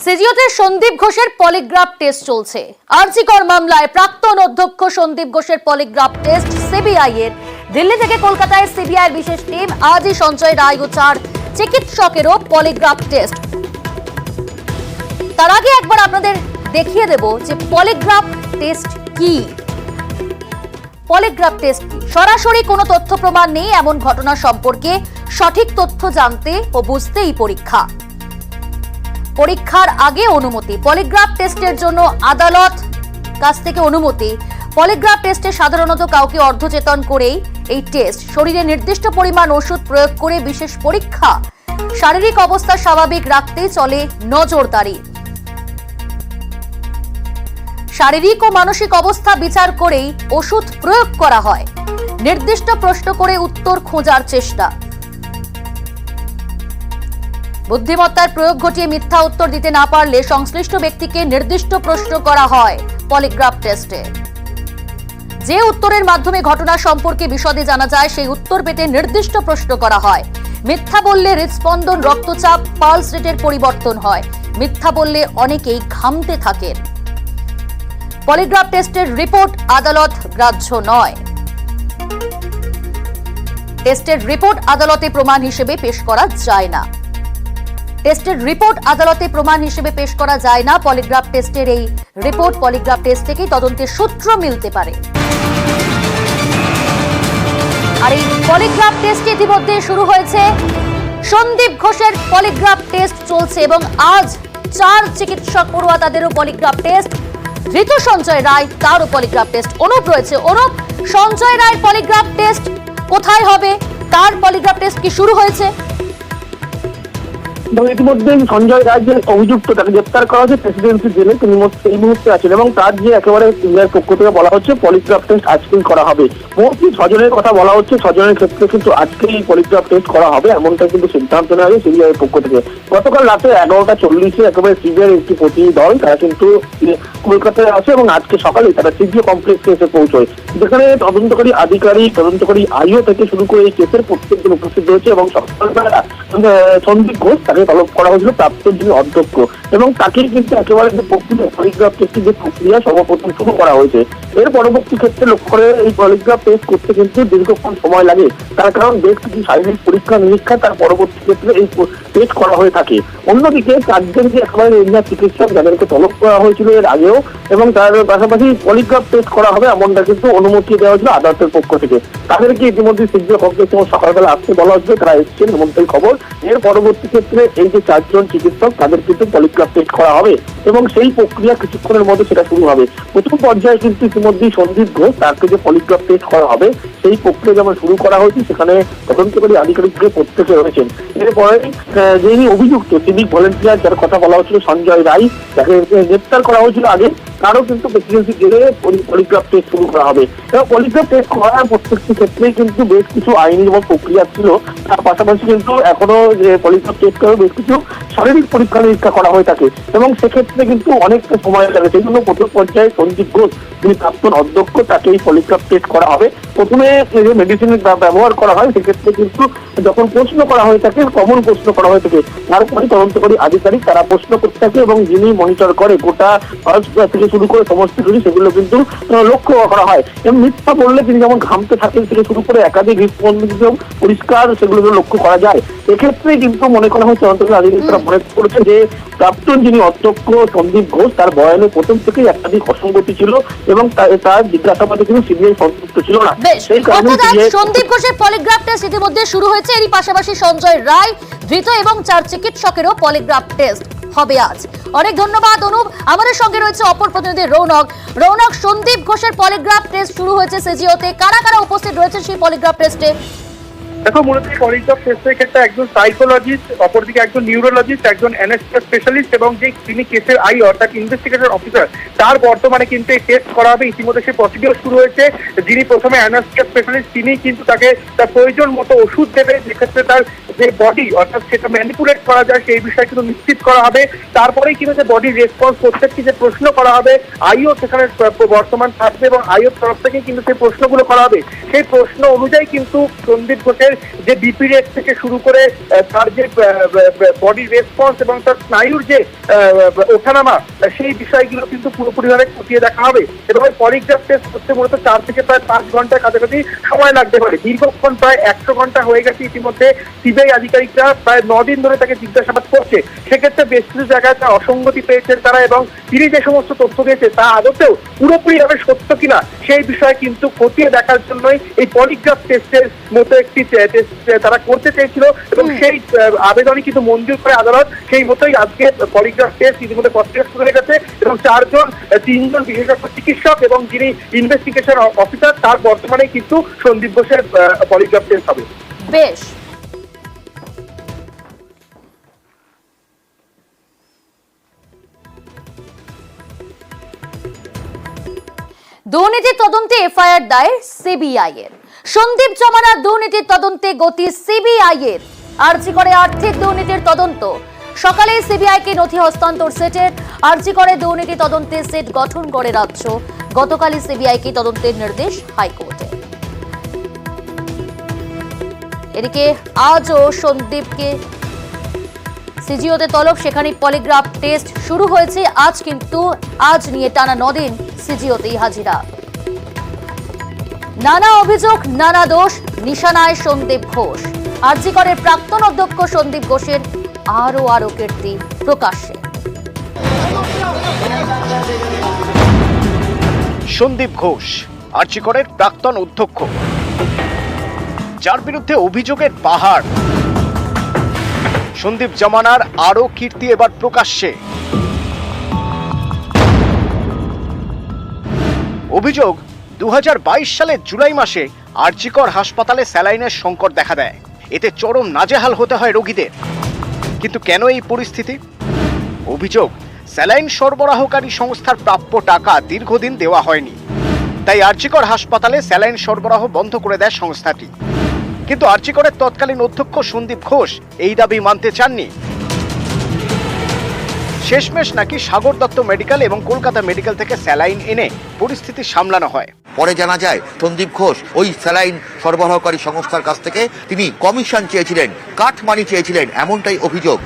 সিজিওতে সন্দীপ ঘোষের polygraph test চলছে। আরজিকর মামলায় প্রাক্তন অধ্যক্ষ সন্দীপ ঘোষের পলিগ্রাফ টেস্ট সিবিআই এর। দিল্লি থেকে কলকাতায় সিবিআই বিশেষ টিম আজই সঞ্জয় রায় ও 4 চিকিৎসকেরও পলিগ্রাফ টেস্ট। তার আগে একবার আপনাদের দেখিয়ে দেব যে পলিগ্রাফ টেস্ট কি। পলিগ্রাফ টেস্ট সরাসরি কোনো তথ্য প্রমাণ নেই এমন ঘটনা সম্পর্কে সঠিক তথ্য জানতে ও বুঝতেই পরীক্ষা। পরীক্ষার আগে অনুমতি, পলিগ্রাফ টেস্টের জন্য আদালত কাছ থেকে অনুমতি। পলিগ্রাফ টেস্টে সাধারণত কাউকে অর্ধচেতন করেই এই টেস্ট, শরীরে নির্দিষ্ট পরিমাণ ওষুধ প্রয়োগ করে বিশেষ পরীক্ষা। শারীরিক অবস্থা স্বাভাবিক রাখতে চলে নজরদারি। শারীরিক ও মানসিক অবস্থা বিচার করেই ওষুধ প্রয়োগ করা হয়। নির্দিষ্ট প্রশ্ন করে উত্তর খোঁজার চেষ্টা। বুদ্ধিমত্তার প্রয়োগ ঘটিয়ে মিথ্যা উত্তর দিতে না পারলে সংশ্লিষ্ট ব্যক্তিকে নির্দিষ্ট প্রশ্ন করা হয় পলিগ্রাফ টেস্টে। যে উত্তরের মাধ্যমে ঘটনা সম্পর্কে বিশদে জানা যায় সেই উত্তর পেতে নির্দিষ্ট প্রশ্ন করা হয়। মিথ্যা বললে হৃদস্পন্দন, রক্তচাপ, পালস রেটের পরিবর্তন হয়। মিথ্যা বললে অনেকেই ঘামতে থাকেন। পলিগ্রাফ টেস্টের রিপোর্ট আদালত গ্রাহ্য নয়। টেস্টের রিপোর্ট আদালতে প্রমাণ হিসেবে পেশ করা যায় না। টেস্টের রিপোর্ট আদালতে প্রমাণ হিসেবে পেশ করা যায় না। পলিগ্রাফ টেস্টের এই রিপোর্ট পলিগ্রাফ টেস্ট থেকেই তদন্তের সূত্র মিলতে পারে। আর এই পলিগ্রাফ টেস্ট ইতিমধ্যে শুরু হয়েছে। সন্দীপ ঘোষের পলিগ্রাফ টেস্ট চলছে এবং আজ 4 চিকিৎসক পড়ুয়া তাদেরও পলিগ্রাফ টেস্ট। ধৃত সঞ্জয় রায়, তারও পলিগ্রাফ টেস্ট। অনুপ রয়েছে। অনুপ, সঞ্জয় রায়ের পলিগ্রাফ টেস্ট কোথায় হবে? তার পলিগ্রাফ টেস্ট কি শুরু হয়েছে? ইতিমধ্যে সঞ্জয় রায় যে অভিযুক্ত, তাকে গ্রেপ্তার করা হয়েছে প্রেসিডেন্সি জেলে। তিনি এই মুহূর্তে আছেন এবং তার যে একেবারে সিবিআই পক্ষ থেকে বলা হচ্ছে পলিগ্রাফ টেস্ট আজকেই করা হবে। মোট 6 জনের কথা বলা হচ্ছে। 6 জনের ক্ষেত্রে কিন্তু আজকেই পলিগ্রাফ টেস্ট করা হবে এমনটা কিন্তু সিদ্ধান্ত নেওয়া হয়েছে সিবিআই পক্ষ থেকে। গতকাল রাতে 11টা 40-এ একেবারে সিবিআই একটি প্রতিনিধি দল তারা কিন্তু কলকাতায় আসে এবং আজকে সকালে তারা সিবিআই কমপ্লেক্সে এসে পৌঁছয়, যেখানে তদন্তকারী আধিকারিক, তদন্তকারী আইও থেকে শুরু করে এই কেসের প্রত্যেকজন উপস্থিত হয়েছে এবং সকালবেলা সন্দীপ ঘোষ তাকে তলব করা হয়েছিল প্রাক্তন যিনি অধ্যক্ষ, এবং তাকেই কিন্তু একেবারে যে প্রক্রিয়া পলিগ্রাফ টেস্টের যে প্রক্রিয়া সর্বপ্রথম শুরু করা হয়েছে। এর পরবর্তী ক্ষেত্রে লক্ষ্য করে এই পলিগ্রাফ টেস্ট করতে কিন্তু দীর্ঘক্ষণ সময় লাগে। তার কারণ বেশ কিছু শারীরিক পরীক্ষা নিরীক্ষা তার পরবর্তী ক্ষেত্রে এই টেস্ট করা হয়ে থাকে। অন্যদিকে 4 জন যে একেবারে ইন্ডিয়ার চিকিৎসক যাদেরকে তলব করা হয়েছিল এর আগেও এবং তার পাশাপাশি পলিগ্রাফ টেস্ট করা হবে এমনটা কিন্তু অনুমতি দেওয়া হয়েছিল আদালতের পক্ষ থেকে। তাদেরকে ইতিমধ্যে সিবিআই কমপ্লেক্সে সকালবেলা আসতে বলা হচ্ছে, তারা এসেছেন এমনটাই খবর। এর পরবর্তী ক্ষেত্রে এই যে 4 জন চিকিৎসক তাদের কিন্তু পলিগ্রাফ টেস্ট করা হবে এবং সেই প্রক্রিয়া কিছুক্ষণের মধ্যে সেটা শুরু হবে। প্রথম পর্যায়ে কিন্তু ইতিমধ্যেই সন্দীপ ঘোষ তাকে যে পলিগ্রাফ টেস্ট করা হবে সেই প্রক্রিয়া যেমন শুরু করা হয়েছে, সেখানে তদন্তকারী আধিকারিকদের প্রত্যেকে রয়েছেন। এরপরে যিনি অভিযুক্ত সিভিক ভলেন্টিয়ার যার কথা বলা হচ্ছিল সঞ্জয় রায়, যাকে গ্রেপ্তার করা হয়েছিল আগে, তারও কিন্তু প্রেসিডেন্সি জেলে পলিগ্রাফ টেস্ট শুরু করা হবে। এবং পলিগ্রাফ টেস্ট করার প্রত্যেকটি ক্ষেত্রেই কিন্তু বেশ কিছু আইনি যেমন প্রক্রিয়া ছিল, তার পাশাপাশি কিন্তু এখনো যে পলিগ্রাফ টেস্ট করে বেশ কিছু শারীরিক পরীক্ষা নিরীক্ষা করা হয়ে থাকে এবং সেক্ষেত্রে কিন্তু অনেকটা সময় লাগে। সেই জন্য প্রথম পর্যায়ে সন্দীপ ঘোষ যিনি প্রাক্তন অধ্যক্ষ তাকে এই পলিগ্রাফ টেস্ট করা হবে। প্রথমে যে মেডিসিনের ব্যবহার করা হয় সেক্ষেত্রে কিন্তু যখন প্রশ্ন করা হয়ে থাকে, কমন প্রশ্ন করা হয়ে থাকে, তারপরে তদন্তকারী আধিকারিক তারা প্রশ্ন করতে থাকে এবং যিনি মনিটর করে গোটা থেকে শুরু করে সমস্ত কিছু সেগুলো কিন্তু লক্ষ্য করা হয়। এবং মিথ্যা বললে তিনি যেমন ঘামতে থাকেন থেকে শুরু করে একাধিক হৃদস্পন্দন পরিষ্কার সেগুলো লক্ষ্য করা যায়। এক্ষেত্রে কিন্তু মনে করা হচ্ছে তদন্তকারী আধিকারিকরা মনে করেছে যে প্রাক্তন যিনি অধ্যক্ষ সন্দীপ ঘোষ তার বয়ানে প্রথম থেকেই একাধিক অসঙ্গতি ছিল এবং তার জিজ্ঞাসাবাদে কিন্তু সিবিআই সন্তুষ্ট ছিল না। সেই কারণে সন্দীপ ঘোষের পলিগ্রাফ টেস্ট ইতিমধ্যে শুরু হয়েছে। এরই পাশাপাশি সঞ্জয় রায় ধৃত এবং 4 চিকিৎসকেরও পলিগ্রাফ টেস্ট হবে আজ। অনেক ধন্যবাদ অনুপ। আমাদের সঙ্গে রয়েছে অপর প্রতিনিধি রৌনক। রৌনক, সন্দীপ ঘোষের পলিগ্রাফ টেস্ট শুরু হয়েছে সিজিওতে, কারা কারা উপস্থিত রয়েছে সেই পলিগ্রাফ টেস্টে? দেখো, মূলত পলিগ্রাফ টেস্টের ক্ষেত্রে একজন সাইকোলজিস্ট, অপরদিকে একজন নিউরোলজিস্ট, একজন অ্যানেস্থেসিয়া স্পেশালিস্ট এবং যে তিনি কেসের আই অর্থাৎ ইনভেস্টিগেটর অফিসার তার বর্তমানে কিন্তু এই টেস্ট করা হবে। ইতিমধ্যে সে প্রসিডিওর শুরু হয়েছে। যিনি প্রথমে অ্যানেস্থেসিয়া স্পেশালিস্ট তিনি কিন্তু তাকে তার প্রয়োজন মতো ওষুধ দেবে, যেক্ষেত্রে তার যে বডি অর্থাৎ সেটা ম্যানিপুলেট করা যায় সেই বিষয়ে কিন্তু নিশ্চিত করা হবে। তারপরেই কিন্তু যে বডির রেসপন্স প্রত্যেকটি যে প্রশ্ন করা হবে আইও সেখানে বর্তমান থাকবে এবং আইওর তরফ থেকে কিন্তু সেই প্রশ্নগুলো করা হবে। সেই প্রশ্ন অনুযায়ী কিন্তু সন্দীপ ঘোষের যে বিপি রেট থেকে শুরু করে তার যে বডি রেসপন্স এবং তার স্নায়ুর যে ওঠানামা, সেই বিষয়গুলো কিন্তু পুরোপুরিভাবে খতিয়ে দেখা হবে। এবং পলিগ্রাফ টেস্ট করতে মূলত 4 থেকে প্রায় 5 ঘন্টার কাছাকাছি সময় লাগতে পারে। দীর্ঘক্ষণ প্রায় 100 ঘন্টা হয়ে গেছে ইতিমধ্যে সিবিআই আধিকারিকরা প্রায় 9 দিন ধরে তাকে জিজ্ঞাসাবাদ করছে। সেক্ষেত্রে বেশ কিছু জায়গায় তার অসঙ্গতি পেয়েছেন তারা, এবং তিনি যে সমস্ত তথ্য দিয়েছে তা আদতেও পুরোপুরিভাবে সত্য কিনা সেই বিষয়ে কিন্তু খতিয়ে দেখার জন্যই এই পলিগ্রাফ টেস্টের মতো একটি টেস্ট তারা করতে চেয়েছিল, এবং সেই আবেদনই কিন্তু মঞ্জুর করে আদালত। সেই মতোই আজকে পলিগ্রাফ টেস্ট ইতিমধ্যে প্রক্রিয়া শুরু হয়ে গেছে, এবং 3জন বিশেষজ্ঞ চিকিৎসক এবং যিনি ইনভেস্টিগেশন অফিসার তার বর্তমানে কিন্তু সন্দীপ ঘোষের পলিগ্রাফ টেস্ট হবে। বেশ, দুর্নীতির তদন্তে এফআইআর দায়ের সিবিআই এর। সন্দীপ জমানার দুর্নীতির তদন্তে গতি সিবিআই এর। আরজি করে আর্থিক দুর্নীতির তদন্ত। সকালে সিবিআই কে নথি হস্তান্তর সেটের। আরজি করে দুর্নীতি তদন্তে সেট গঠন করে রাজ্য। গতকালই সিবিআই কে তদন্তের নির্দেশ হাইকোর্টে। এদিকে আজও সন্দীপকে সিজিওতে তলব, সেখানে পলিগ্রাফ টেস্ট শুরু হয়েছে আজ নিয়ে টানা 9 দিন সিজিওতেই হাজিরা। নানা অভিযোগ, নানা দোষ, নিশানায় সন্দীপ ঘোষ। আরজি করের প্রাক্তন অধ্যক্ষ সন্দীপ ঘোষের আরো কীর্তি প্রকাশ্যে। সন্দীপ ঘোষ আরজি করের প্রাক্তন অধ্যক্ষ, যার বিরুদ্ধে অভিযোগের পাহাড়। সন্দীপ জমানার আরো কীর্তি এবার প্রকাশ্যে। অভিযোগ, 2022 সালের জুলাই মাসে আরজি কর হাসপাতালে স্যালাইনের সংকট দেখা দেয়। এতে চরম নাজেহাল হতে হয় রোগীদের। কিন্তু কেন এই পরিস্থিতি? অভিযোগ, স্যালাইন সরবরাহকারী সংস্থার প্রাপ্য টাকা দীর্ঘদিন দেওয়া হয়নি, তাই আরজি কর হাসপাতালে স্যালাইন সরবরাহ বন্ধ করে দেয় সংস্থাটি। কিন্তু আরজি করের তৎকালীন অধ্যক্ষ সন্দীপ ঘোষ এই দাবি মানতে চাননি। শেষমেশ নাকি সাগর দত্ত মেডিকেল এবং কলকাতা মেডিকেল থেকে স্যালাইন এনে পরিস্থিতি সামলানো হয়। পরে জানা যায় সন্দীপ ঘোষ ওই স্যালাইন সরবরাহকারী সংস্থার কাছ থেকে তিনি কমিশন চেয়েছিলেন, কাটমানি চেয়েছিলেন, এমনটাই অভিযোগ।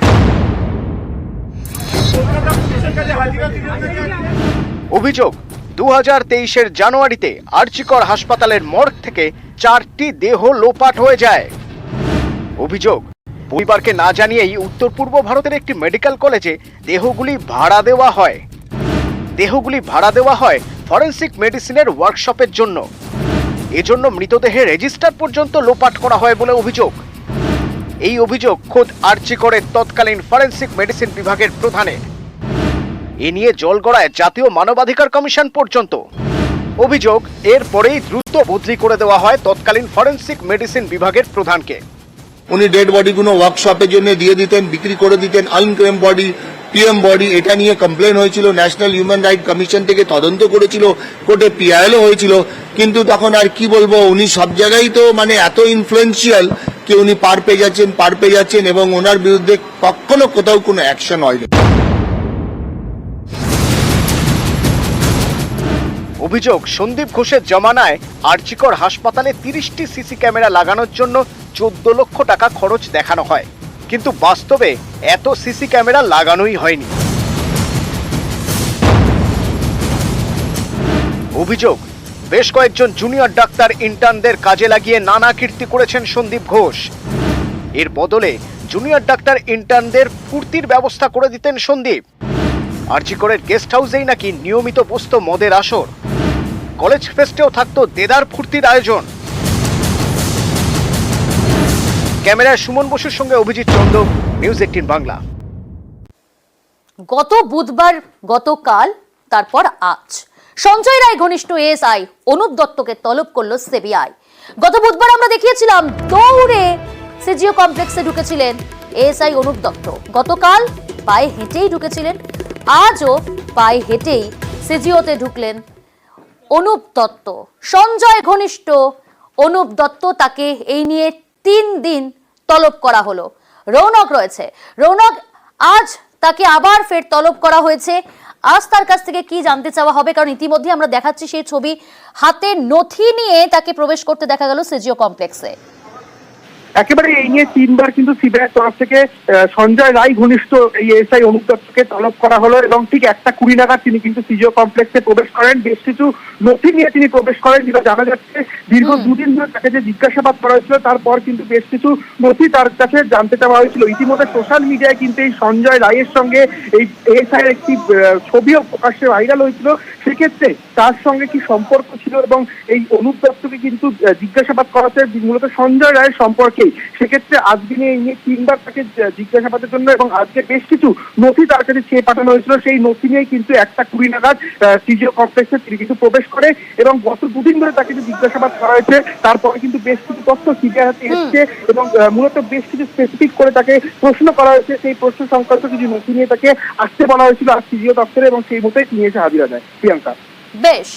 অভিযোগ, 2023-এর জানুয়ারিতে আরজি কর হাসপাতালের মর্গ থেকে 4টি দেহ লোপাট হয়ে যায়। অভিযোগ, পরিবারকে না জানিয়েই উত্তর পূর্ব ভারতের একটি মেডিকেল কলেজে দেহগুলি ভাড়া দেওয়া হয় ফরেনসিক মেডিসিনের ওয়ার্কশপের জন্য। এজন্য মৃতদেহের রেজিস্টার পর্যন্ত লোপাট করা হয় বলে অভিযোগ। এই অভিযোগ খোদ আরজি করের তৎকালীন ফরেনসিক মেডিসিন বিভাগের প্রধানের। এ নিয়ে জল গড়ায় জাতীয় মানবাধিকার কমিশন পর্যন্ত। অভিযোগ, এরপরেই দ্রুত বদলি করে দেওয়া হয় তৎকালীন ফরেনসিক মেডিসিন বিভাগের প্রধানকে। উনি ডেড বডিগুলো ওয়ার্কশপের জন্য দিয়ে দিতেন, বিক্রি করে দিতেন, আনক্লেম বডি, পিএম বডি। এটা নিয়ে কমপ্লেন হয়েছিল, ন্যাশনাল হিউম্যান রাইট কমিশন থেকে তদন্ত করেছিল, কোর্টে পিআইএলও হয়েছিল। কিন্তু তখন আর কি বলবো, উনি সব জায়গায় তো মানে এত ইনফ্লুয়েন্সিয়াল যে উনি পার পেয়ে যাচ্ছেন এবং ওনার বিরুদ্ধে কখনো কোথাও কোনো অ্যাকশন হয়নি। অভিযোগ, সন্দীপ ঘোষের জমানায় আরজি কর হাসপাতালে 30টি সিসি ক্যামেরা লাগানোর জন্য 14 লক্ষ টাকা খরচ দেখানো হয়, কিন্তু বাস্তবে এত সিসি ক্যামেরা লাগানোই হয়নি। অভিযোগ, বেশ কয়েকজন জুনিয়র ডাক্তার ইন্টার্নদের কাজে লাগিয়ে নানা কীর্তি করেছেন সন্দীপ ঘোষ। এর বদলে জুনিয়র ডাক্তার ইন্টার্নদের ফুর্তির ব্যবস্থা করে দিতেন সন্দীপ। আরজি করের গেস্ট হাউসেই নাকি নিয়মিত বসত মদের আসর। কলেজ ফেস্টেও থাকতো দেদার ফুর্তির আয়োজন। ক্যামেরায় সুমন বসুর সঙ্গে অভিজিৎ চন্দ, নিউজ 18 বাংলা। গত বুধবার, গতকাল, তারপর আজ সঞ্জয় রায় ঘনিষ্ঠ এএসআই অনুপ দত্তকে তলব করল সিবিআই। গত বুধবার আমরা দেখিয়েছিলাম দৌড়ে সিজিও কমপ্লেক্সে ঢুকেছিলেন এএসআই অনুপ দত্ত। গতকাল পায়ে হেঁটেই ঢুকেছিলেন, আজও পায়ে হেঁটেই সিজিওতে ঢুকলেন অনুপ দত্ত। সঞ্জয় ঘনিষ্ঠ অনুপ দত্ত, তাকে এই নিয়ে 3 দিন তলব করা হলো। রৌনক রয়েছে। রৌনক, আজ তাকে আবার ফের তলব করা হয়েছে। আজ তার কাছ থেকে কি জানতে চাওয়া হবে? কারণ ইতিমধ্যে আমরা দেখাচ্ছি সেই ছবি, হাতে নথি নিয়ে তাকে প্রবেশ করতে দেখা গেল সিজিও কমপ্লেক্সে। একেবারে এই নিয়ে 3 বার কিন্তু সিবিআই তরফ থেকে সঞ্জয় রায় ঘনিষ্ঠ এই এসআই অনুপ দত্তকে তলব করা হলো এবং ঠিক 1:20 নাগাদ তিনি কিন্তু সিজিও কমপ্লেক্সে প্রবেশ করেন। বেশ কিছু নথি নিয়ে তিনি প্রবেশ করেন, যেটা জানা যাচ্ছে দীর্ঘ 2 দিন ধরে তাকে যে জিজ্ঞাসাবাদ করা হয়েছিল তারপর কিন্তু বেশ কিছু নথি তার কাছে জানতে চাওয়া হয়েছিল। ইতিমধ্যে সোশ্যাল মিডিয়ায় কিন্তু এই সঞ্জয় রায়ের সঙ্গে এই এসআই এর একটি ছবিও প্রকাশ্যে ভাইরাল হয়েছিল। সেক্ষেত্রে তার সঙ্গে কি সম্পর্ক ছিল এবং এই অনুপ দত্তকে কিন্তু জিজ্ঞাসাবাদ করা হচ্ছে মূলত সঞ্জয় রায়ের সম্পর্কেই। সেক্ষেত্রে আজকে এই নিয়ে 3 বার তাকে জিজ্ঞাসাবাদের জন্য এবং আজকে বেশ কিছু নথি তার কাছে চেয়ে পাঠানো হয়েছিল। সেই নথি নিয়ে কিন্তু 1:20 নাগাদ সিজিও কমপ্লেক্সে তিনি কিন্তু প্রবেশ করে এবং গত 2 দিন ধরে তাকে যে জিজ্ঞাসাবাদ করা হয়েছে তারপরে কিন্তু বেশ কিছু তথ্য সিবিআই হাতে এসেছে এবং মূলত বেশ কিছু স্পেসিফিক করে তাকে প্রশ্ন করা হয়েছে। সেই প্রশ্ন সংক্রান্ত কিছু নথি নিয়ে তাকে আসতে বলা হয়েছিল আর সিজিও দপ্তরে এবং সেই মতোই তিনি এসে হাজিরা দেয়। প্রিয়াঙ্কা। বেশ।